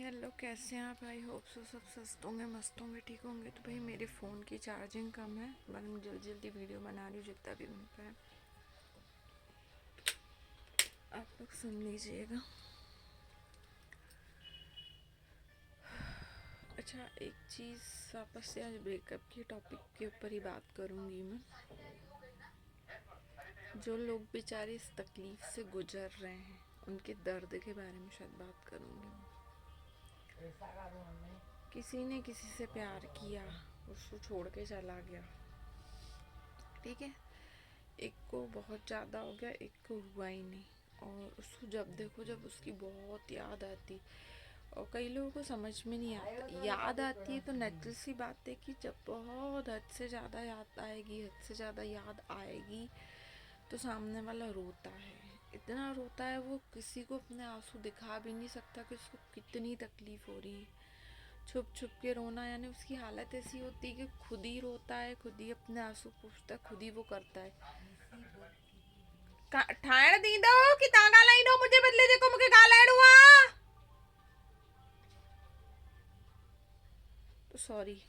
Hello, कैसे हैं आप? आई होप सो सब सस्त होंगे, मस्त होंगे, ठीक होंगे। तो भाई मेरे फ़ोन की चार्जिंग कम है, पर मैं जल्दी जल्दी वीडियो बना रही हूँ जितना भी बन पाए। आप लोग सुन लीजिएगा। अच्छा, एक चीज़ वापस से आज ब्रेकअप के टॉपिक के ऊपर ही बात करूँगी मैं। जो लोग बेचारे इस तकलीफ़ से गुजर रहे हैं, उनके दर्द के बारे में शायद बात करूँगी मैं। किसी ने किसी से प्यार किया, उसको छोड़ के चला गया, ठीक है। एक को बहुत ज़्यादा हो गया, एक को हुआ ही नहीं, और उसको जब देखो जब उसकी बहुत याद आती। और कई लोगों को समझ में नहीं आता, याद आती है तो नेचुरल सी बात है कि जब बहुत हद से ज़्यादा याद आएगी, हद से ज़्यादा याद आएगी, तो सामने वाला रोता है। इतना रोता है, वो किसी को अपने आंसू दिखा भी नहीं सकता कि उसको कितनी तकलीफ़ हो रही है। छुप छुप के रोना, यानी उसकी हालत ऐसी होती है कि खुद ही रोता है, खुद ही अपने आंसू पूछता है, खुद ही वो करता है। ठाण दी दो कि ता गालाई दो, मुझे बदले देखो, मुझे गालाइड हुआ। तो सॉरी।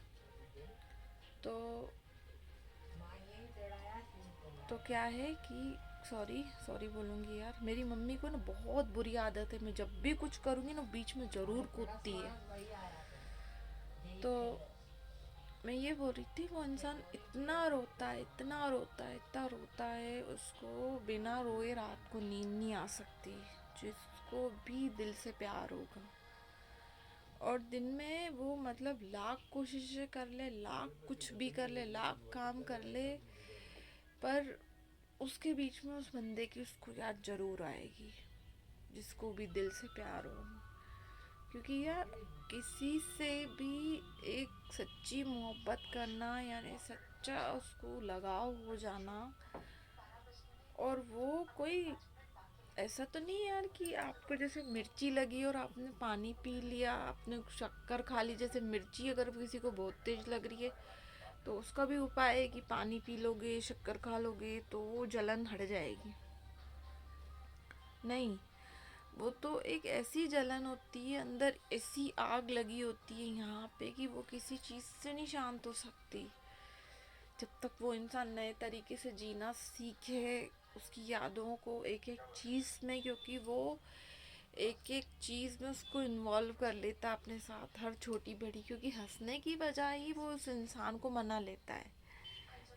तो क्या है कि सॉरी सॉरी बोलूँगी यार। मेरी मम्मी को ना बहुत बुरी आदत है, मैं जब भी कुछ करूँगी ना बीच में ज़रूर कूदती है। तो मैं ये बोल रही थी, वो इंसान इतना रोता है, इतना रोता है, इतना रोता है, उसको बिना रोए रात को नींद नहीं आ सकती, जिसको भी दिल से प्यार होगा। और दिन में वो मतलब लाख कोशिशें कर ले, लाख कुछ भी कर ले, लाख काम कर ले, पर उसके बीच में उस बंदे की उसको याद जरूर आएगी, जिसको भी दिल से प्यार हो। क्योंकि यार किसी से भी एक सच्ची मोहब्बत करना, यानी सच्चा उसको लगाव हो जाना, और वो कोई ऐसा तो नहीं है यार कि आपको जैसे मिर्ची लगी और आपने पानी पी लिया, आपने शक्कर खा ली। जैसे मिर्ची अगर किसी को बहुत तेज लग रही है तो उसका भी उपाय है कि पानी पी लोगे, शक्कर खा लोगे तो वो जलन हट जाएगी। नहीं, वो तो एक ऐसी जलन होती है, अंदर ऐसी आग लगी होती है यहाँ पे कि वो किसी चीज़ से नहीं शांत हो सकती जब तक वो इंसान नए तरीके से जीना सीखे, उसकी यादों को एक एक चीज़ में, क्योंकि वो एक एक चीज़ में उसको इन्वॉल्व कर लेता अपने साथ, हर छोटी बड़ी। क्योंकि हंसने की बजाय ही वो उस इंसान को मना लेता है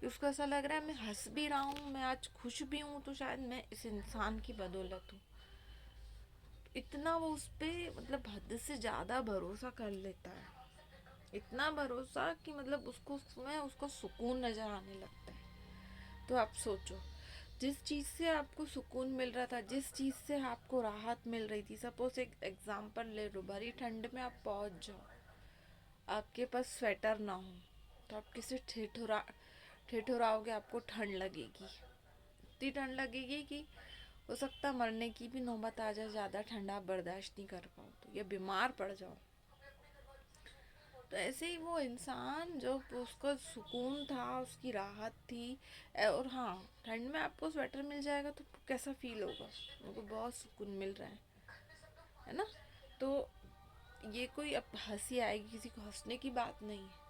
कि उसको ऐसा लग रहा है मैं हंस भी रहा हूँ, मैं आज खुश भी हूँ, तो शायद मैं इस इंसान की बदौलत हूँ। इतना वो उस पर मतलब हद से ज़्यादा भरोसा कर लेता है, इतना भरोसा कि मतलब उसको उसमें उसको सुकून नज़र आने लगता है। तो आप सोचो, जिस चीज़ से आपको सुकून मिल रहा था, जिस चीज़ से आपको राहत मिल रही थी, सपोज एक एग्जांपल ले लो, भरी ठंड में आप पहुंच जाओ, आपके पास स्वेटर ना हो, तो आप किसे ठिठुराओगे, आपको ठंड लगेगी, इतनी ठंड लगेगी कि हो सकता मरने की भी नौबत आ जाए, ज़्यादा ठंड आप बर्दाश्त नहीं कर पाओ तो, या बीमार पड़ जाओ। तो ऐसे ही वो इंसान जो उसका सुकून था, उसकी राहत थी, और हाँ, ठंड में आपको स्वेटर मिल जाएगा तो कैसा फील होगा, उनको बहुत सुकून मिल रहा है ना। तो ये कोई अब हंसी आएगी, किसी को हंसने की बात नहीं है।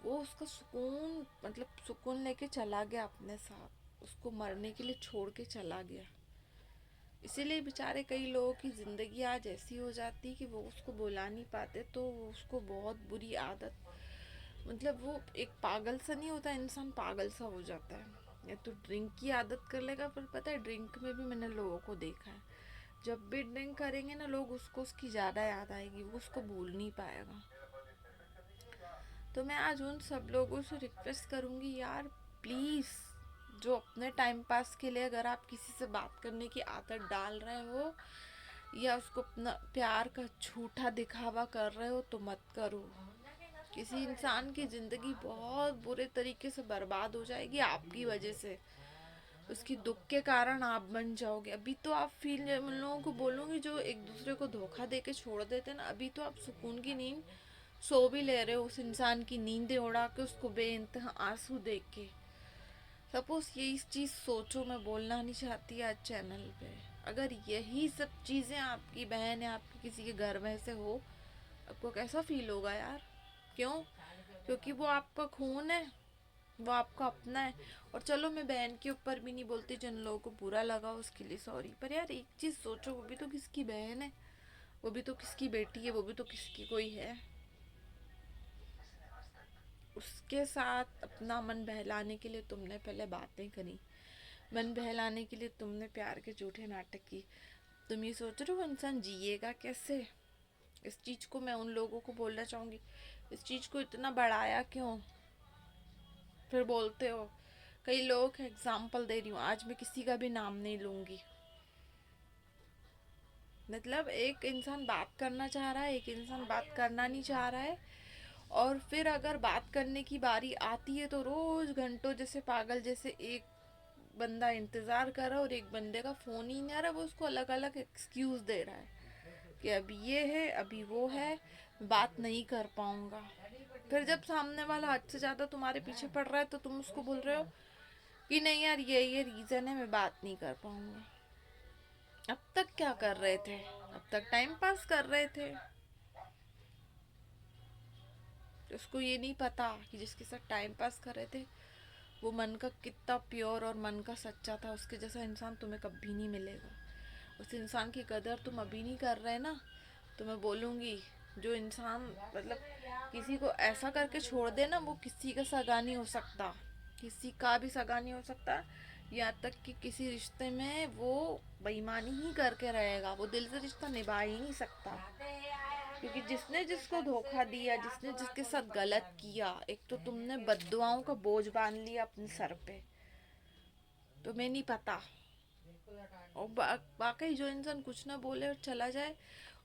वो उसका सुकून मतलब सुकून लेके चला गया अपने साथ, उसको मरने के लिए छोड़ के चला गया। इसीलिए बेचारे कई लोगों की ज़िंदगी आज ऐसी हो जाती कि वो उसको बुला नहीं पाते, तो उसको बहुत बुरी आदत, मतलब वो एक पागल सा नहीं होता, इंसान पागल सा हो जाता है, या तो ड्रिंक की आदत कर लेगा। पर पता है, ड्रिंक में भी मैंने लोगों को देखा है, जब भी ड्रिंक करेंगे ना लोग, उसको उसकी ज़्यादा याद आएगी, वो उसको भूल नहीं पाएगा। तो मैं आज उन सब लोगों से रिक्वेस्ट करूँगी यार, प्लीज़, जो अपने टाइम पास के लिए अगर आप किसी से बात करने की आदत डाल रहे हो, या उसको अपना प्यार का झूठा दिखावा कर रहे हो, तो मत करो। किसी इंसान की ज़िंदगी बहुत बुरे तरीके से बर्बाद हो जाएगी आपकी वजह से, उसकी दुख के कारण आप बन जाओगे। अभी तो आप फील, उन लोगों को बोलूँगी जो एक दूसरे को धोखा दे के छोड़ देते ना, अभी तो आप सुकून की नींद सो भी ले रहे हो, उस इंसान की नींदें उड़ा के, उसको बेइंतहा आंसू देख के। सपोज ये इस चीज़ सोचो, मैं बोलना नहीं चाहती आज चैनल पे, अगर यही सब चीज़ें आपकी बहन या आपके किसी के घर में से हो, आपको कैसा फील होगा यार? क्यों? क्योंकि वो आपका खून है, वो आपका अपना है। और चलो मैं बहन के ऊपर भी नहीं बोलती, जिन लोगों को बुरा लगा उसके लिए सॉरी, पर यार एक चीज सोचो, वो भी तो किसकी बहन है, वो भी तो किसकी बेटी है, वो भी तो किसकी कोई है। उसके साथ अपना मन बहलाने के लिए तुमने पहले बातें करी, मन बहलाने के लिए तुमने प्यार के झूठे नाटक की। तुम ये सोच रहे हो वो इंसान जिएगा कैसे? इस चीज को मैं उन लोगों को बोलना चाहूंगी, इस चीज को इतना बढ़ाया क्यों? फिर बोलते हो, कई लोगों का एग्जाम्पल दे रही हूँ, आज मैं किसी का भी नाम नहीं लूंगी। मतलब एक इंसान बात करना चाह रहा है, एक इंसान बात करना नहीं चाह रहा है, और फिर अगर बात करने की बारी आती है तो रोज घंटों जैसे पागल जैसे एक बंदा इंतजार कर रहा है और एक बंदे का फोन ही नहीं आ रहा, वो उसको अलग अलग एक्सक्यूज दे रहा है कि अभी ये है, अभी वो है, बात नहीं कर पाऊंगा। फिर जब सामने वाला हद से ज्यादा तुम्हारे पीछे पड़ रहा है तो तुम उसको बोल रहे हो कि नहीं यार ये रीजन है, मैं बात नहीं कर पाऊंगा। अब तक क्या कर रहे थे? अब तक टाइम पास कर रहे थे। उसको ये नहीं पता कि जिसके साथ टाइम पास कर रहे थे वो मन का कितना प्योर और मन का सच्चा था। उसके जैसा इंसान तुम्हें कभी नहीं मिलेगा। उस इंसान की कदर तुम अभी नहीं कर रहे ना, तो मैं बोलूँगी जो इंसान मतलब किसी को ऐसा करके छोड़ दे ना, वो किसी का सगा नहीं हो सकता, किसी का भी सगा नहीं हो सकता। यहाँ तक कि किसी रिश्ते में वो बेईमानी ही करके रहेगा, वो दिल से रिश्ता निभा ही नहीं सकता। क्योंकि जिसने जिसको धोखा दिया, जिसने जिसके साथ गलत किया, एक तो तुमने बद्दुआओं का बोझ बांध लिया अपने सर पे, तुम्हें नहीं पता। और वाकई जो इंसान कुछ ना बोले और चला जाए,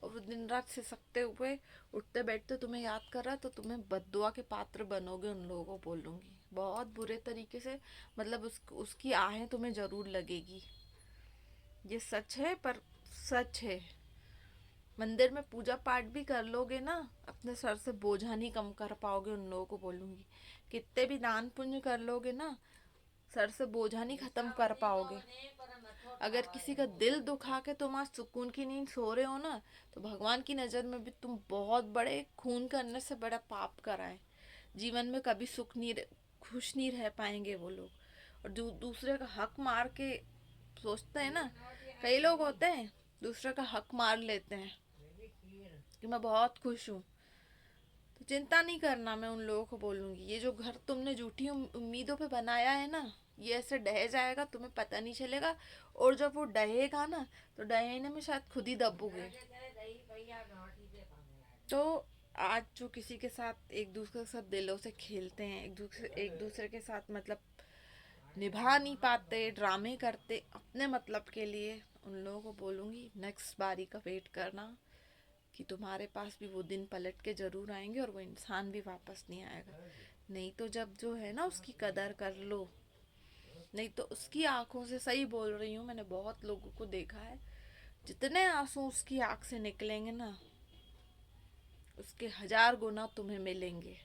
और वो दिन रात सिसकते हुए उठते बैठते तुम्हें याद कर रहा है, तो तुम्हें बद्दुआ के पात्र बनोगे। उन लोगों को बोलूंगी बहुत बुरे तरीके से, मतलब उसकी आहें तुम्हें जरूर लगेगी। ये सच है, पर सच है। मंदिर में पूजा पाठ भी कर लोगे ना, अपने सर से बोझा नहीं कम कर पाओगे। उन लोगों को बोलूंगी कितने भी दान पुण्य कर लोगे ना, सर से बोझा नहीं खत्म कर पाओगे। अगर किसी का दिल दुखा के तुम आज सुकून की नींद सो रहे हो ना, तो भगवान की नज़र में भी तुम बहुत बड़े खून करने से बड़ा पाप कराए। जीवन में कभी खुश नहीं रह पाएंगे वो लोग। और जो दूसरे का हक मार के सोचते हैं ना, कई लोग होते हैं दूसरे का हक मार लेते हैं कि मैं बहुत खुश हूँ। तो चिंता नहीं करना, मैं उन लोगों को बोलूँगी ये जो घर तुमने झूठी उम्मीदों पे बनाया है ना, ये ऐसे ढह जाएगा, तुम्हें पता नहीं चलेगा। और जब वो ढहेगा ना, तो ढहने में शायद खुद ही दबोगे। तो आज जो किसी के साथ एक दूसरे के साथ दिलों से खेलते हैं, एक दूसरे के साथ मतलब निभा नहीं पाते, ड्रामे करते अपने मतलब के लिए, उन लोगों को बोलूँगी नेक्स्ट बारी का वेट करना, कि तुम्हारे पास भी वो दिन पलट के ज़रूर आएंगे और वो इंसान भी वापस नहीं आएगा। नहीं तो जब जो है ना उसकी कदर कर लो, नहीं तो उसकी आंखों से, सही बोल रही हूँ, मैंने बहुत लोगों को देखा है, जितने आंसू उसकी आंख से निकलेंगे ना, उसके 1000 गुना तुम्हें मिलेंगे।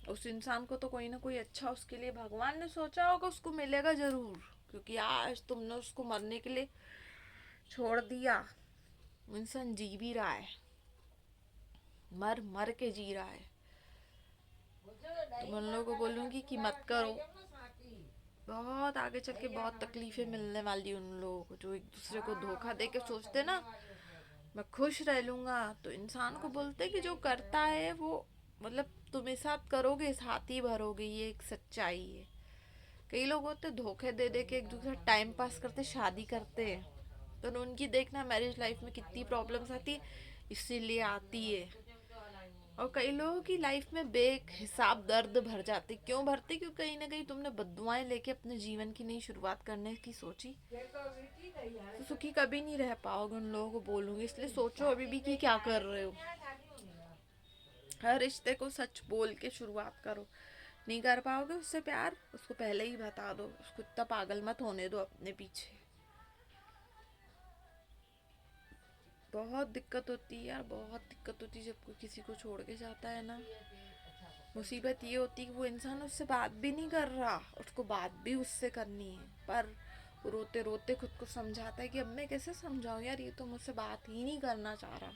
उस इंसान को तो कोई ना कोई अच्छा उसके लिए भगवान ने सोचा होगा, उसको मिलेगा जरूर। क्योंकि आज तुमने उसको मरने के लिए छोड़ दिया, वो इंसान जी भी रहा है, मर मर के जी रहा है। तो मैं उन लोगों को बोलूँगी कि मत करो। बहुत आगे चल के बहुत तकलीफें मिलने वाली उन लोगों को जो एक दूसरे को धोखा दे के सोचते ना मैं खुश रह लूँगा। तो इंसान को बोलते कि जो करता है वो मतलब तुम इस साथ करोगे, इस हाथ ही भरोगे, ये एक सच्चाई है। कई लोग होते धोखे दे दे के एक दूसरे टाइम पास करते, शादी करते हैं, तो उनकी देखना मैरिज लाइफ में कितनी प्रॉब्लम्स आती है, इसीलिए आती है। और कई लोगों की लाइफ में बेहिसाब दर्द भर जाते, क्यों भरते? क्योंकि कहीं ना कहीं तुमने बद्दुआएं लेके अपने जीवन की नई शुरुआत करने की सोची, तो सुखी कभी नहीं रह पाओगे। उन लोगों को बोलूंगी इसलिए सोचो अभी भी कि क्या कर रहे हो। हर रिश्ते को सच बोल के शुरुआत करो। नहीं कर पाओगे उससे प्यार, उसको पहले ही बता दो, उसको इतना पागल मत होने दो अपने पीछे। बहुत दिक्कत होती है यार, बहुत दिक्कत होती है जब कोई किसी को छोड़ के जाता है ना। मुसीबत ये होती है कि वो इंसान उससे बात भी नहीं कर रहा, उसको बात भी उससे करनी है, पर रोते रोते खुद को समझाता है कि अब मैं कैसे समझाऊं यार, ये तो मुझसे बात ही नहीं करना चाह रहा।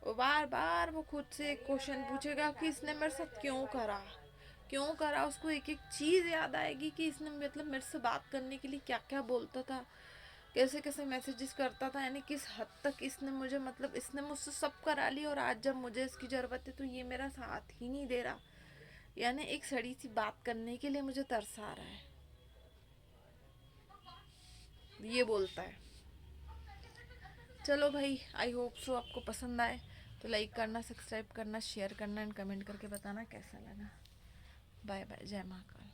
वो बार बार वो खुद से एक क्वेश्चन पूछेगा कि इसने मेरे साथ क्यों करा। उसको एक एक चीज़ याद आएगी कि इसने मतलब मेरे से बात करने के लिए क्या क्या बोलता था, कैसे कैसे मैसेजेस करता था, यानी किस हद तक इसने मुझे मतलब इसने मुझसे सब करा लिया, और आज जब मुझे इसकी ज़रूरत है तो ये मेरा साथ ही नहीं दे रहा। यानी एक सड़ी सी बात करने के लिए मुझे तरस आ रहा है, ये बोलता है। चलो भाई, आई होप सो आपको पसंद आए, तो लाइक करना, सब्सक्राइब करना, शेयर करना एंड कमेंट करके बताना कैसा लगा। बाय बाय, जय महाकाल।